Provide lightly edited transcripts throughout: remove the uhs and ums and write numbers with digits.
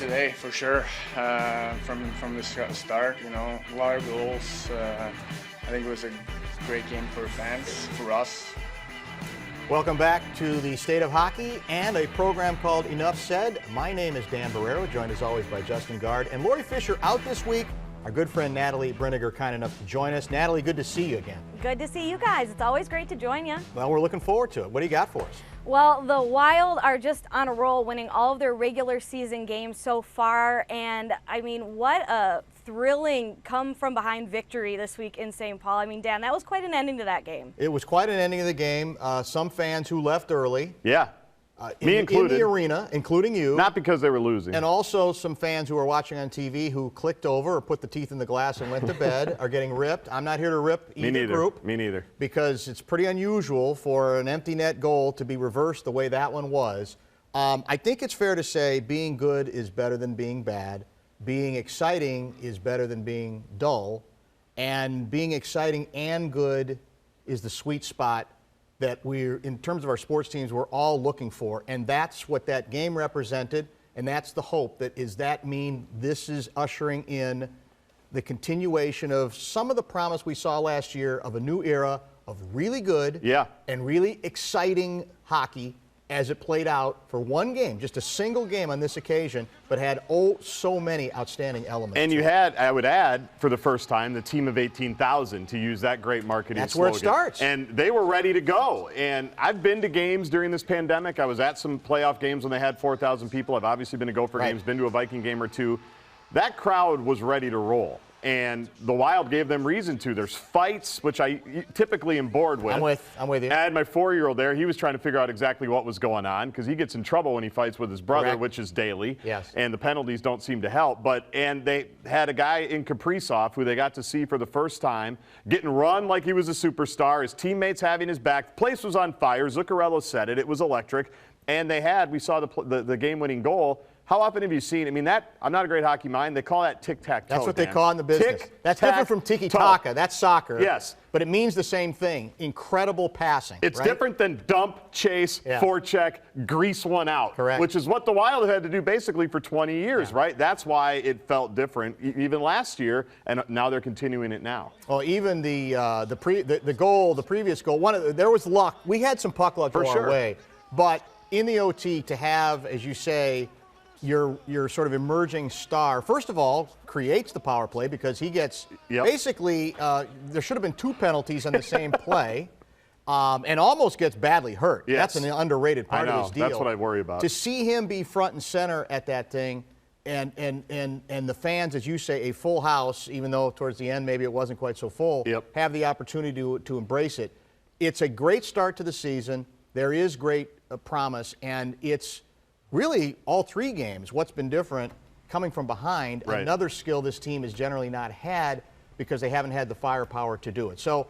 today for sure. From the start, a lot of goals. I think it was a great game for fans, for us. Welcome back to the State of Hockey and a program called Enough Said. My name is Dan Barreiro, joined as always by Justin Gaard. And Lori Fisher out this week. Our good friend Natalie Brinegar kind enough to join us. Natalie, good to see you again. Good to see you guys. It's always great to join you. Well, we're looking forward to it. What do you got for us? Well, the Wild are just on a roll, winning all of their regular season games so far. And, I mean, what a thrilling come-from-behind victory this week in St. Paul. I mean, Dan, that was quite an ending to that game. It was quite an ending of the game. Some fans who left early. Yeah. Me included. In the arena, including you. Not because they were losing. And also some fans who are watching on TV who clicked over or put the teeth in the glass and went to bed are getting ripped. I'm not here to rip either group. Me neither. Because it's pretty unusual for an empty net goal to be reversed the way that one was. I think it's fair to say being good is better than being bad. Being exciting is better than being dull. And being exciting and good is the sweet spot that we're, in terms of our sports teams, we're all looking for. And that's what that game represented, and that's the hope. Does that mean this is ushering in the continuation of some of the promise we saw last year of a new era of really good and really exciting hockey as it played out for one game, just a single game on this occasion, but had so many outstanding elements. And you had, I would add, for the first time, the team of 18,000, to use that great marketing That's slogan. where it starts. And they were ready to go. And I've been to games during this pandemic. I was at some playoff games when they had 4,000 people. I've obviously been to Gopher games, been to a Viking game or two. That crowd was ready to roll. And the Wild gave them reason to. There's fights, which I typically am bored with. I'm with you. I had my 4-year-old there. He was trying to figure out exactly what was going on because he gets in trouble when he fights with his brother, which is daily. Yes. And the penalties don't seem to help. And they had a guy in Kaprizov who they got to see for the first time getting run like he was a superstar. His teammates having his back. The place was on fire. Zuccarello said it. It was electric. And we saw the game-winning goal. How often have you seen, I'm not a great hockey mind, they call that tic-tac-toe. That's what they call it in the business. That's different from tiki-taka. That's soccer. Yes. But it means the same thing. Incredible passing. It's different than dump, chase, forecheck, grease one out. Correct. Which is what the Wild have had to do basically for 20 years, right? That's why it felt different even last year, and now they're continuing it now. Well, even the previous goal, there was luck. We had some puck luck go our way. But in the OT, to have, as you say, your sort of emerging star, first of all, creates the power play because he gets basically, there should have been 2 penalties on the same play, and almost gets badly hurt. Yes. That's an underrated part of his deal. That's what I worry about. To see him be front and center at that thing, and the fans, as you say, a full house, even though towards the end maybe it wasn't quite so full, have the opportunity to embrace it. It's a great start to the season. There is great promise, and it's really all 3 games. What's been different, coming from behind, another skill this team has generally not had because they haven't had the firepower to do it. So,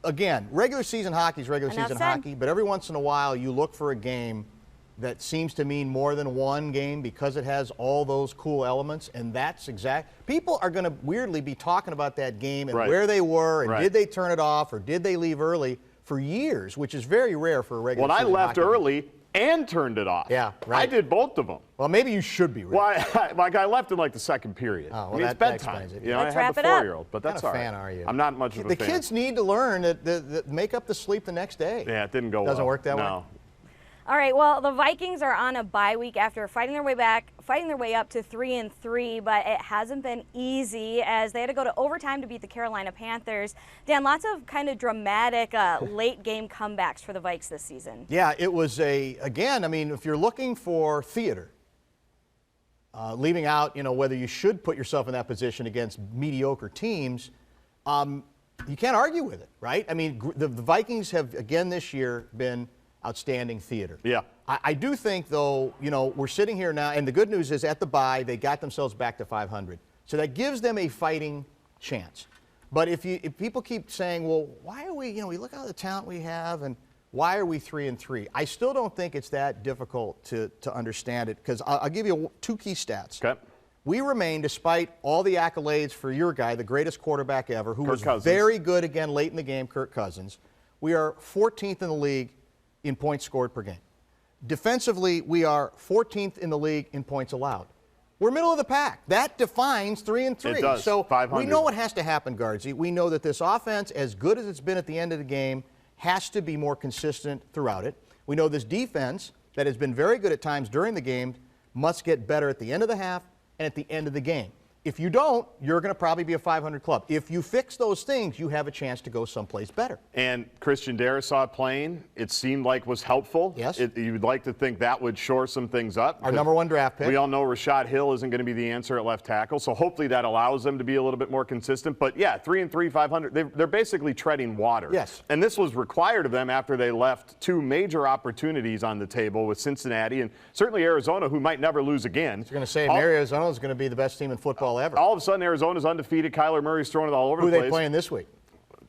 again, regular season hockey is regular season hockey, but every once in a while you look for a game that seems to mean more than one game because it has all those cool elements, and that's people are going to weirdly be talking about that game and where they were and did they turn it off or did they leave early for years, which is very rare for a regular season hockey. When I left early and turned it off. Yeah, right. I did both of them. Well, maybe you should be. Well, I left in like the second period. Oh, well, it's bedtime. Let's I have a 4-year-old, but that's all right. What kind of fan are you? I'm not much of a fan. The kids need to learn that make up the sleep the next day. Yeah, it didn't go well. Doesn't work that way? No. All right, well, the Vikings are on a bye week after fighting their way up to 3-3, but it hasn't been easy as they had to go to overtime to beat the Carolina Panthers. Dan, lots of kind of dramatic late game comebacks for the Vikes this season. Yeah, it was again, I mean, if you're looking for theater, leaving out, whether you should put yourself in that position against mediocre teams, you can't argue with it, right? I mean, the Vikings have, again this year, been outstanding theater. Yeah. I do think, though, we're sitting here now, and the good news is at the bye, they got themselves back to 500. So that gives them a fighting chance. But if people keep saying, well, why are we, we look at all the talent we have, and why are we 3-3? I still don't think it's that difficult to understand it, because I'll give you 2 key stats. Okay. We remain, despite all the accolades for your guy, the greatest quarterback ever, who Kirk was Cousins. very good again late in the game, Kirk Cousins. We are 14th in the league in points scored per game. Defensively, we are 14th in the league in points allowed. We're middle of the pack. That defines 3 and 3. It does. So 500. we know what has to happen, Guardsy. We know that this offense, as good as it's been at the end of the game, has to be more consistent throughout it. We know this defense that has been very good at times during the game must get better at the end of the half and at the end of the game. If you don't, you're going to probably be a 500 club. If you fix those things, you have a chance to go someplace better. And Christian Darrisaw playing, it seemed like was helpful. Yes. You'd like to think that would shore some things up. Our number 1 draft pick. We all know Rashad Hill isn't going to be the answer at left tackle, so hopefully that allows them to be a little bit more consistent. But yeah, 3 and 3, 500, they're basically treading water. Yes. And this was required of them after they left 2 major opportunities on the table with Cincinnati and certainly Arizona, who might never lose again. You're going to say Arizona is going to be the best team in football ever. All of a sudden, Arizona's undefeated. Kyler Murray's throwing it all over the place. Who are they playing this week?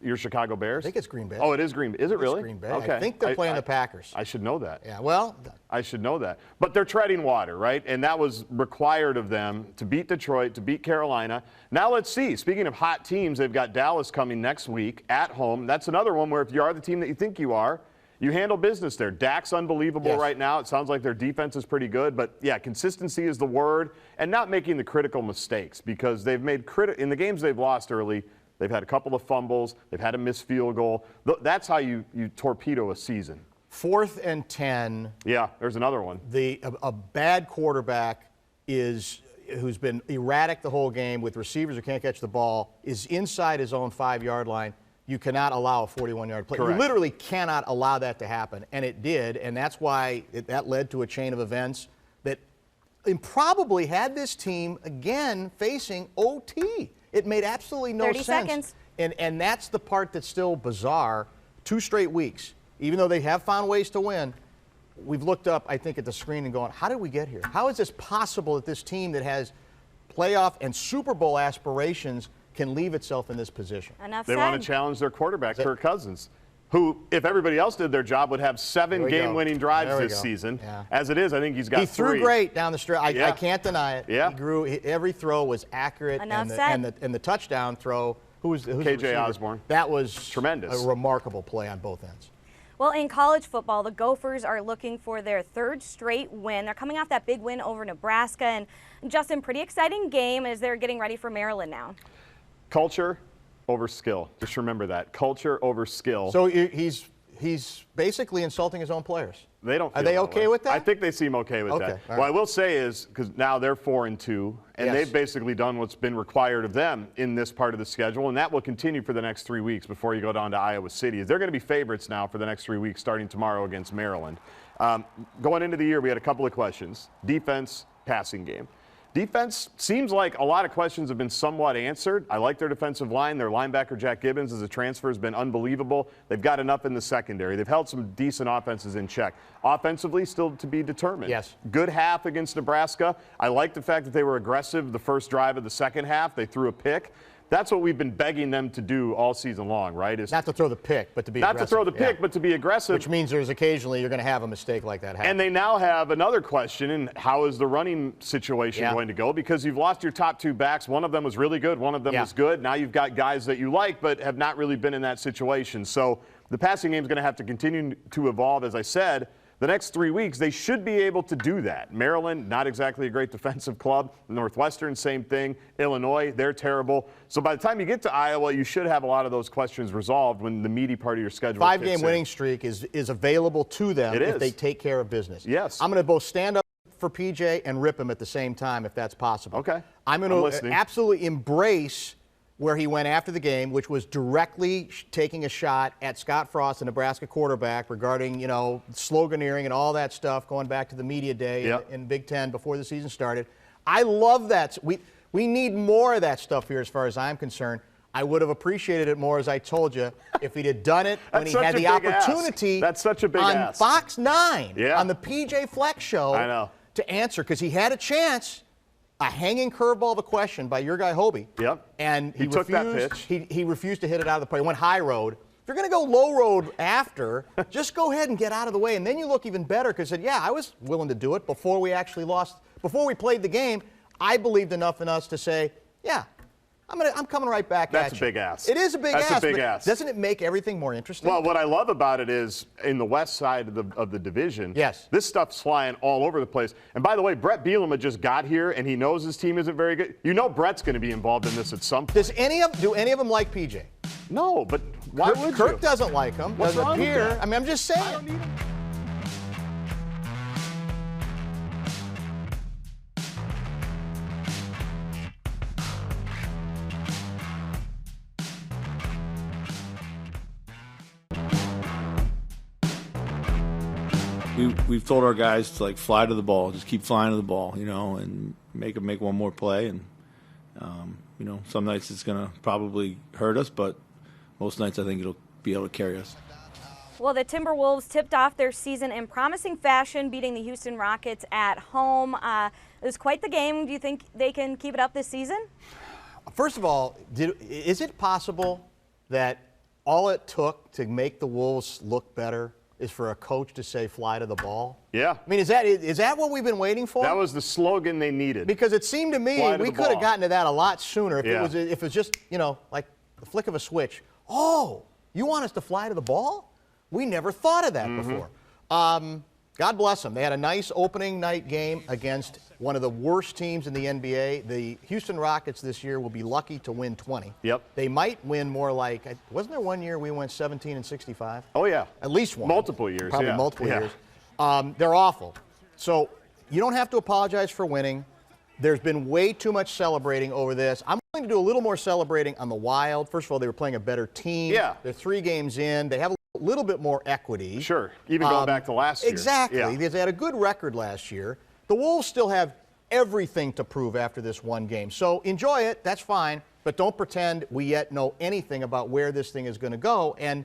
Your Chicago Bears? I think it's Green Bay. Oh, it is Green Bay. Is it really? It's Green Bay. Okay. I think they're playing the Packers. I should know that. Yeah, well. I should know that. But they're treading water, right? And that was required of them to beat Detroit, to beat Carolina. Now let's see. Speaking of hot teams, they've got Dallas coming next week at home. That's another one where if you are the team that you think you are, you handle business there. Dak's unbelievable right now. It sounds like their defense is pretty good. But, yeah, consistency is the word. And not making the critical mistakes because they've made in the games they've lost early, they've had a couple of fumbles. They've had a missed field goal. That's how you torpedo a season. 4th and 10. Yeah, there's another one. A bad quarterback who's been erratic the whole game with receivers who can't catch the ball, is inside his own 5-yard line. You cannot allow a 41-yard play. Correct. You literally cannot allow that to happen, and it did, and that's why that led to a chain of events that probably had this team again facing OT. It made absolutely no 30 sense. seconds. And that's the part that's still bizarre. 2 straight weeks, even though they have found ways to win, we've looked up, I think, at the screen and going, how did we get here? How is this possible that this team that has playoff and Super Bowl aspirations can leave itself in this position? Enough They said. want to challenge their quarterback, Kirk Cousins, who, if everybody else did their job, would have 7 game-winning drives this season. Yeah. As it is, I think he's got 3. He threw great down the stretch. I can't deny it. Yeah. Every throw was accurate. Enough and said. the touchdown throw, who's the KJ receiver? Osborne. That was Tremendous. A remarkable play on both ends. Well, in college football, the Gophers are looking for their 3rd straight win. They're coming off that big win over Nebraska. And Justin, pretty exciting game as they're getting ready for Maryland now. Culture over skill. Just remember that. Culture over skill. So he's basically insulting his own players. They don't. Are they okay with that? I think they seem okay with that. All What I right. will say is, because now they're 4 and 2, and Yes. they've basically done what's been required of them in this part of the schedule, and that will continue for the next 3 weeks before you go down to Iowa City. They're going to be favorites now for the next 3 weeks, starting tomorrow against Maryland. Going into the year, we had a couple of questions: defense, passing game. Defense seems like a lot of questions have been somewhat answered. I like their defensive line. Their linebacker, Jack Gibbons, as a transfer, has been unbelievable. They've got enough in the secondary. They've held some decent offenses in check. Offensively, still to be determined. Yes. Good half against Nebraska. I like the fact that they were aggressive the first drive of the second half. They threw a pick. That's what we've been begging them to do all season long, right? Is Not to throw the pick, but to be not aggressive. to throw the pick, Yeah. but to be aggressive. Which means there's occasionally you're going to have a mistake like that happen. And they now have another question, and how is the running situation going to go? Because you've lost your top 2 backs. One of them was really good. One of them was good. Now you've got guys that you like but have not really been in that situation. So the passing game is going to have to continue to evolve, as I said. The next 3 weeks, they should be able to do that. Maryland, not exactly a great defensive club. Northwestern, same thing. Illinois, they're terrible. So by the time you get to Iowa, you should have a lot of those questions resolved when the meaty part of your schedule 5-game winning streak is available to them if they take care of business. Yes. I'm going to both stand up for PJ and rip him at the same time if that's possible. Okay. I'm going to absolutely embrace where he went after the game, which was directly taking a shot at Scott Frost, the Nebraska quarterback, regarding, sloganeering and all that stuff going back to the media day in Big Ten before the season started. I love that. We need more of that stuff here as far as I'm concerned. I would have appreciated it more, as I told you, if he'd have done it when he had the opportunity That's such a big on ask. Fox 9 Yeah. on the PJ Flex show I know. to answer, because he had a chance. A hanging curveball of a question by your guy Hobie. Yep. And He took that pitch. He refused to hit it out of the play. He went high road. If you're going to go low road after, just go ahead and get out of the way. And then you look even better because said, yeah, I was willing to do it before we actually lost. Before we played the game, I believed enough in us to say, yeah, I'm coming right back at you. That's a big ask. It is a big ask. That's a big ask. Doesn't it make everything more interesting? Well, what I love about it is in the west side of the division, yes, this stuff's flying all over the place. And by the way, Brett Bielema just got here, and he knows his team isn't very good. You know Brett's going to be involved in this at some point. Do any of them like PJ? No, but why would you? Kirk doesn't like him. What's doesn't wrong with appear. that? I mean, I'm just saying. I don't need him. We've told our guys to like fly to the ball, just keep flying to the ball, and make one more play. And some nights it's going to probably hurt us, but most nights I think it'll be able to carry us. Well, the Timberwolves tipped off their season in promising fashion, beating the Houston Rockets at home. It was quite the game. Do you think they can keep it up this season? First of all, is it possible that all it took to make the Wolves look better is for a coach to say fly to the ball? Yeah. I mean, is that what we've been waiting for? That was the slogan they needed. Because it seemed to me we could have gotten to that a lot sooner if it was just, like the flick of a switch. Oh, you want us to fly to the ball? We never thought of that before. God bless them. They had a nice opening night game against one of the worst teams in the NBA. The Houston Rockets this year will be lucky to win 20. Yep. They might win more like, wasn't there one year we went 17-65? Oh, yeah. At least one. Multiple years, Probably yeah. multiple years. They're awful. So you don't have to apologize for winning. There's been way too much celebrating over this. I'm willing to do a little more celebrating on the Wild. First of all, they were playing a better team. Yeah. They're 3 games in. They have a little bit more equity. Sure, even going back to last year. Exactly, Yeah. because they had a good record last year. The Wolves still have everything to prove after this one game. So enjoy it, that's fine, but don't pretend we yet know anything about where this thing is going to go. And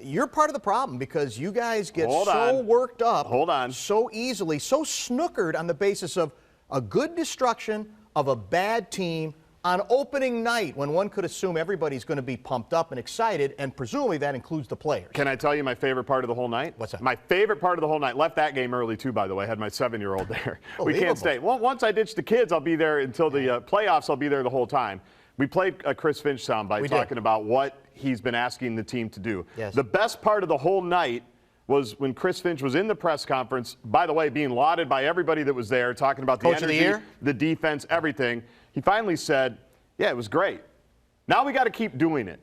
you're part of the problem because you guys get worked up so easily, so snookered on the basis of a good destruction of a bad team on opening night when one could assume everybody's going to be pumped up and excited, and presumably that includes the players. Can I tell you my favorite part of the whole night? What's that? My favorite part of the whole night. Left that game early, too, by the way. Had my 7-year-old there. We can't stay. Well, once I ditch the kids, I'll be there until the playoffs. I'll be there the whole time. We played a Chris Finch soundbite talking about what he's been asking the team to do. Yes. The best part of the whole night was when Chris Finch was in the press conference, by the way, being lauded by everybody that was there, talking about the Coach energy, of the year? the defense, everything. He finally said, yeah, it was great. Now we got to keep doing it.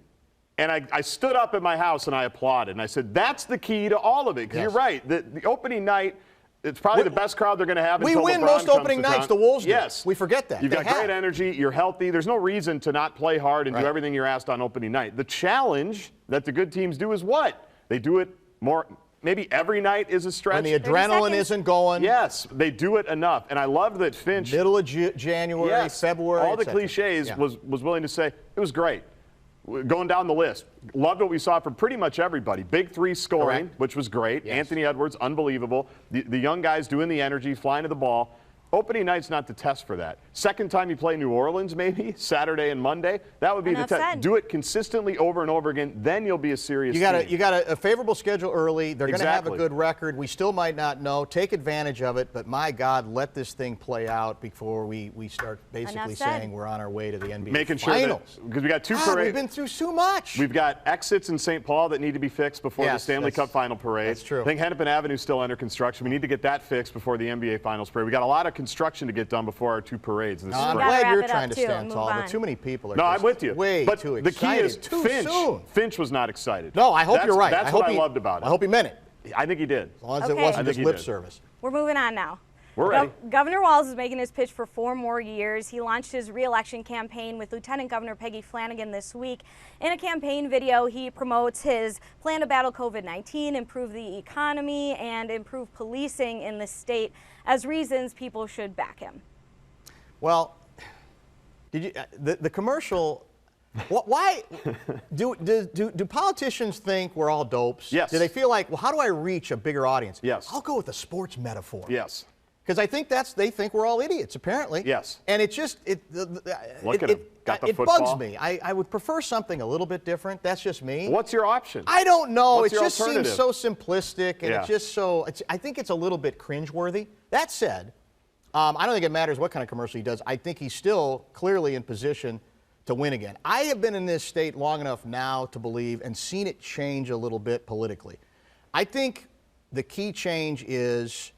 And I stood up at my house and I applauded. And I said, that's the key to all of it. Because you're right. The opening night, it's probably the best crowd they're going to have until LeBron We win most opening comes to nights. The Wolves do. Yes. We forget that. You've got great energy. You're healthy. There's no reason to not play hard and do everything you're asked on opening night. The challenge that the good teams do is what? They do it more. Maybe every night is a stretch. When the adrenaline isn't going. Yes, they do it enough. And I loved that Finch. Middle of January, February. All the cliches was willing to say it was great. Going down the list. Loved what we saw from pretty much everybody. Big 3 scoring, which was great. Yes. Anthony Edwards, unbelievable. The young guys doing the energy, flying to the ball. Opening night's not the test for that. Second time you play New Orleans, maybe, Saturday and Monday, that would be the test. Do it consistently over and over again, then you'll be a serious team. You got a favorable schedule early. They're going to have a good record. We still might not know. Take advantage of it, but my God, let this thing play out before we start basically saying we're on our way to the NBA Making Finals. Sure because we got 2 parades. We've been through so much. We've got exits in St. Paul that need to be fixed before the Stanley Cup Final Parade. That's true. I think Hennepin Avenue is still under construction. We need to get that fixed before the NBA Finals Parade. We got a lot of construction to get done before our 2 parades this spring. I'm glad you're trying to stand tall, but too many people are No, I'm with you. Way but too the excited. Key is too Finch. Soon. Finch was not excited. No, I hope you're right. That's what I loved about it. I hope he meant it. I think he did. As long as it wasn't just lip service. We're moving on now. We're ready. Governor Walz is making his pitch for 4 more years. He launched his re-election campaign with Lieutenant Governor Peggy Flanagan this week. In a campaign video, he promotes his plan to battle COVID-19, improve the economy, and improve policing in the state as reasons people should back him. Well, did you the commercial? Why do politicians think we're all dopes? Yes. Do they feel like, well, how do I reach a bigger audience? Yes. I'll go with the sports metaphor. Yes. Because I think they think we're all idiots, apparently. Yes. And it just Look at him. Got the it football. bugs me. I would prefer something a little bit different. That's just me. What's your option? I don't know. What's It your just alternative? seems so simplistic, and it's just so. I think it's a little bit cringeworthy. That said, I don't think it matters what kind of commercial he does. I think he's still clearly in position to win again. I have been in this state long enough now to believe and seen it change a little bit politically. I think the key change is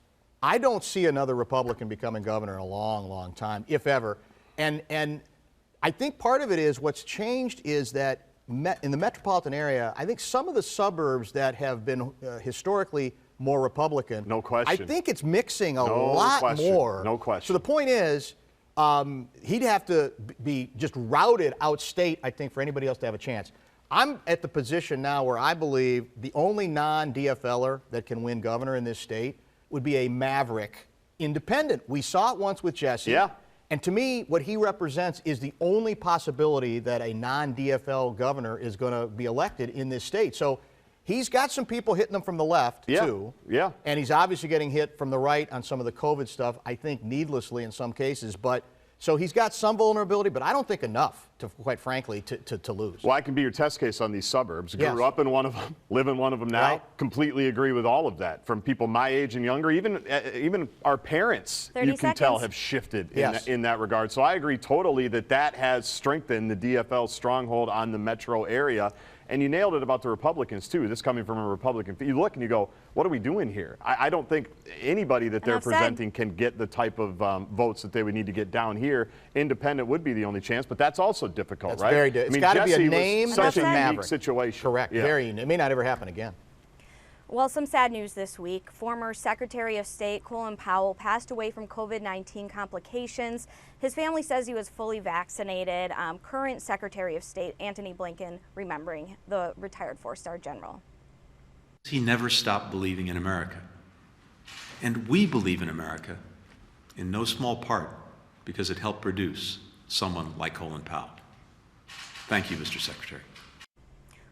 I don't see another Republican becoming governor in a long, long time, if ever. And I think part of it is what's changed is that in the metropolitan area, I think some of the suburbs that have been historically more Republican, no question, I think it's mixing a lot more. No question. So the point is, he'd have to be just routed outstate, I think, for anybody else to have a chance. I'm at the position now where I believe the only non-DFLer that can win governor in this state would be a maverick independent. We saw it once with Jesse. Yeah. And to me, what he represents is the only possibility that a non-DFL governor is going to be elected in this state. So he's got some people hitting him from the left, too. Yeah. And he's obviously getting hit from the right on some of the COVID stuff, I think needlessly in some cases. But so he's got some vulnerability, but I don't think enough, to, quite frankly, to lose. Well, I can be your test case on these suburbs. Yes. Grew up in one of them, live in one of them now. Right. Completely agree with all of that. From people my age and younger, even our parents, 30 you can seconds. tell, have shifted in that regard. So I agree totally that has strengthened the DFL's stronghold on the metro area. And you nailed it about the Republicans, too. This coming from a Republican. You look and you go, what are we doing here? I don't think anybody that they're presenting can get the type of votes that they would need to get down here. Independent would be the only chance, but that's also difficult, That's right? very difficult. It's got to be a name. Such a unique maverick situation. Correct. Yeah. Very. It may not ever happen again. Well, some sad news this week. Former Secretary of State Colin Powell passed away from COVID-19 complications. His family says he was fully vaccinated. Current Secretary of State Antony Blinken remembering the retired four-star general. He never stopped believing in America. And we believe in America in no small part because it helped produce someone like Colin Powell. Thank you, Mr. Secretary.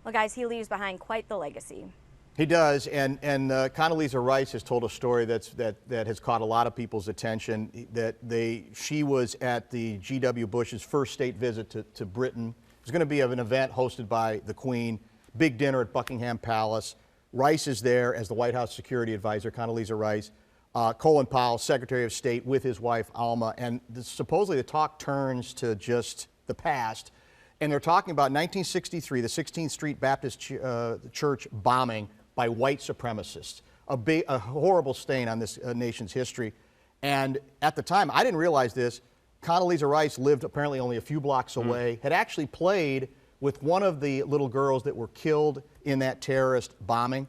Well, guys, he leaves behind quite the legacy. He does, and Condoleezza Rice has told a story that has caught a lot of people's attention. She was at the G.W. Bush's first state visit to Britain. It was going to be an event hosted by the Queen. Big dinner at Buckingham Palace. Rice is there as the White House security advisor. Condoleezza Rice, Colin Powell, Secretary of State, with his wife Alma, and supposedly the talk turns to just the past. And they're talking about 1963, the 16th Street Baptist Church bombing by white supremacists, a horrible stain on this nation's history. And at the time, I didn't realize this, Condoleezza Rice lived apparently only a few blocks away, had actually played with one of the little girls that were killed in that terrorist bombing.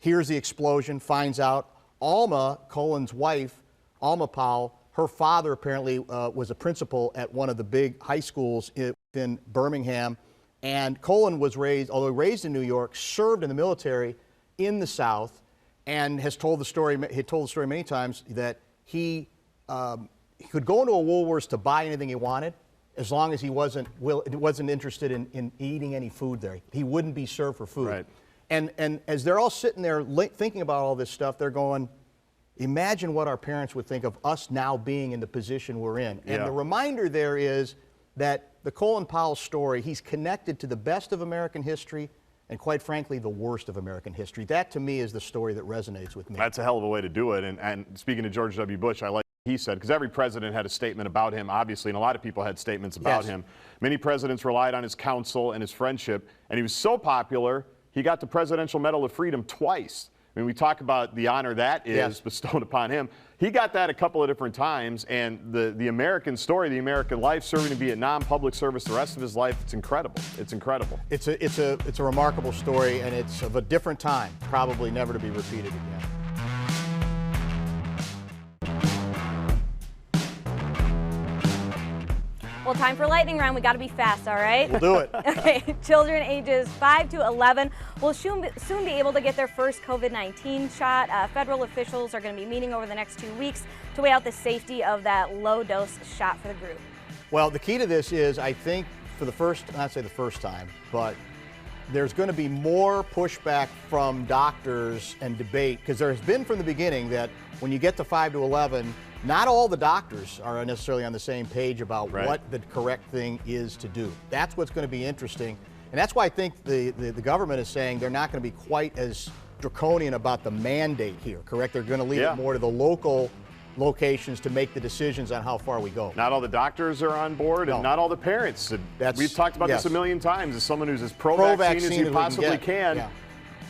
Hears the explosion, finds out Alma, Colin's wife, Alma Powell, her father apparently was a principal at one of the big high schools in Birmingham. And Colin was raised, although raised in New York, served in the military in the South, and has told the story. He told the story many times that he could go into a Woolworths to buy anything he wanted, as long as he wasn't interested in eating any food there. He wouldn't be served for food. Right. And as they're all sitting there thinking about all this stuff, they're going, imagine what our parents would think of us now being in the position we're in. And the reminder there is that the Colin Powell story, he's connected to the best of American history and, quite frankly, the worst of American history. That, to me, is the story that resonates with me. That's a hell of a way to do it. And speaking to George W. Bush, I like what he said, because every president had a statement about him, obviously, and a lot of people had statements about him. Many presidents relied on his counsel and his friendship, and he was so popular, he got the Presidential Medal of Freedom twice. I mean, we talk about the honor that is bestowed upon him. He got that a couple of different times, and the American story, the American life, serving in Vietnam, public service the rest of his life, it's incredible. It's incredible. It's a remarkable story, and it's of a different time, probably never to be repeated again. Well, time for lightning round. We got to be fast, all right? We'll do it. Okay, children ages 5 to 11 will soon be able to get their first COVID-19 shot. Federal officials are going to be meeting over the next 2 weeks to weigh out the safety of that low-dose shot for the group. Well, the key to this is, I think, for the first, not say the first time, but there's going to be more pushback from doctors and debate, because there has been from the beginning that when you get to 5 to 11, not all the doctors are necessarily on the same page about what the correct thing is to do. That's what's going to be interesting. And that's why I think the government is saying they're not going to be quite as draconian about the mandate here, correct? They're going to leave it more to the local locations to make the decisions on how far we go. Not all the doctors are on board, and not all the parents. We've talked about this a million times. As someone who's as pro-vaccine as you possibly can,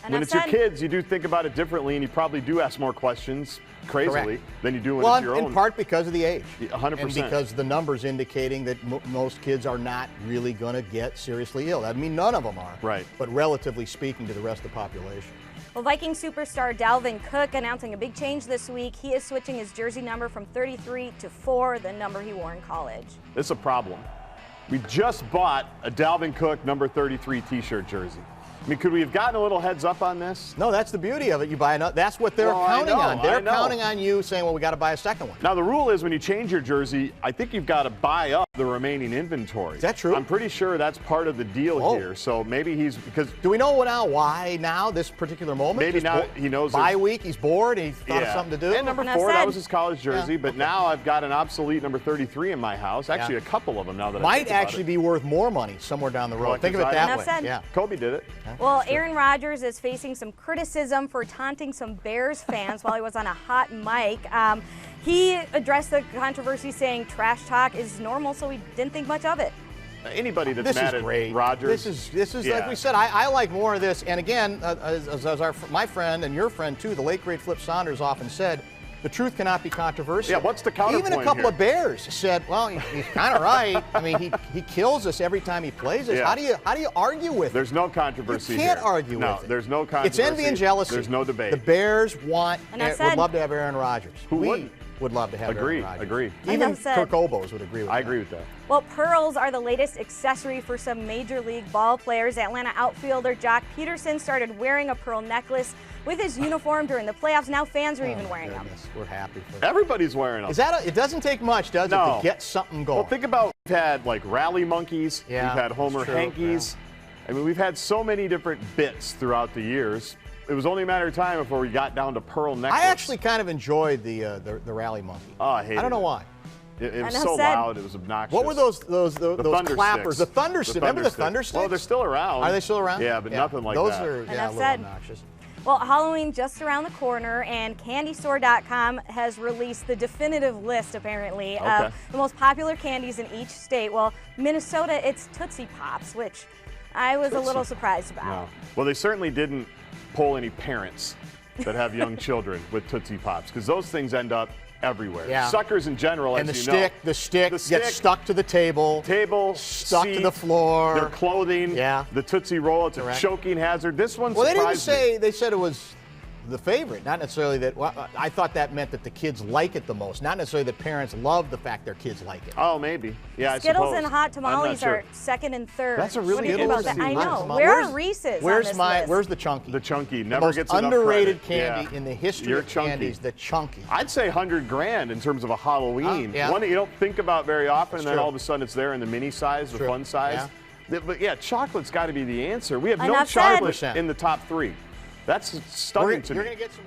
when it's your kids, you do think about it differently, and you probably do ask more questions crazily than you do when it's your own. In part because of the age. 100%. And because the numbers indicating that most kids are not really going to get seriously ill. I mean, none of them are. Right. But relatively speaking to the rest of the population. Well, Viking superstar Dalvin Cook announcing a big change this week. He is switching his jersey number from 33 to 4, the number he wore in college. This is a problem. We just bought a Dalvin Cook number 33 t-shirt jersey. I mean, could we have gotten a little heads up on this? No, that's the beauty of it. You buy another. That's what they're counting on. They're counting on you saying, well, we got to buy a second one. Now, the rule is when you change your jersey, I think you've got to buy up the remaining inventory. Is that true? I'm pretty sure that's part of the deal here. So maybe because. Do we know now why now, this particular moment? Maybe now he knows. Bye week, he's bored, he thought of something to do. And number 4, that was his college jersey. But now I've got an obsolete number 33 in my house. Actually, a couple of them now that I think about it. Might actually be worth more money somewhere down the road. Think of it that way. Yeah. Kobe did it. Well, Aaron Rodgers is facing some criticism for taunting some Bears fans while he was on a hot mic. He addressed the controversy saying trash talk is normal, so he didn't think much of it. Anybody that's mad at Rodgers. This is like we said, I like more of this. And again, as my friend and your friend too, the late great Flip Saunders often said, the truth cannot be controversial. Yeah, what's the counterpoint Even a couple of Bears said, well, he's kind of right. I mean, he kills us every time he plays us. Yeah. How do you argue with it? There's no controversy You can't here. argue with it. No, there's no controversy. It's envy and jealousy. There's no debate. The Bears would love to have Aaron Rodgers. Who we would love to have Aaron Rodgers. Agree. Even Kirk Obos would agree with that. I agree with that. Well, pearls are the latest accessory for some Major League ball players. Atlanta outfielder Jock Peterson started wearing a pearl necklace with his uniform during the playoffs. Now fans are even wearing them. We're happy for Everybody's wearing them. It doesn't take much, does it, to get something going? Well, think about, we've had like rally monkeys. We've had Homer Hankies. I mean, we've had so many different bits throughout the years. It was only a matter of time before we got down to pearl necklace. I actually kind of enjoyed the rally monkey. Oh, I hated it. I don't know why. It was so loud, it was obnoxious. What were those clappers? Sticks. The thunder sticks. Remember the thunder sticks? Well, they're still around. Are they still around? Yeah, but nothing like those that. Those are a little obnoxious. Well, Halloween just around the corner, and CandyStore.com has released the definitive list, apparently, of the most popular candies in each state. Well, Minnesota, it's Tootsie Pops, which I was a little surprised about. No. Well, they certainly didn't poll any parents that have young children with Tootsie Pops, because those things end up everywhere. Yeah. Suckers in general, and as you know. The stick gets stuck to the table. Stuck seat, to the floor. Their clothing. Yeah. The Tootsie Roll, it's a choking hazard. This one Well, surprised me. They said it was the favorite, not necessarily that. Well, I thought that meant that the kids like it the most, not necessarily that parents love the fact their kids like it. Oh, maybe. Yeah, Skittles I suppose. and hot tamales are second and third. That's a really good good one. I know. Where are Reese's on this list? Where's the Chunky? The Chunky the never most gets enough underrated credit. candy in the history of candies. The Chunky. I'd say $100,000 in terms of a Halloween. Yeah. One that you don't think about very often, and then true. all of a sudden it's there in the mini size, the fun size. Yeah. But yeah, chocolate's got to be the answer. We have no Enough chocolate said. in the top 3. That's stunning to me. You're going to get some.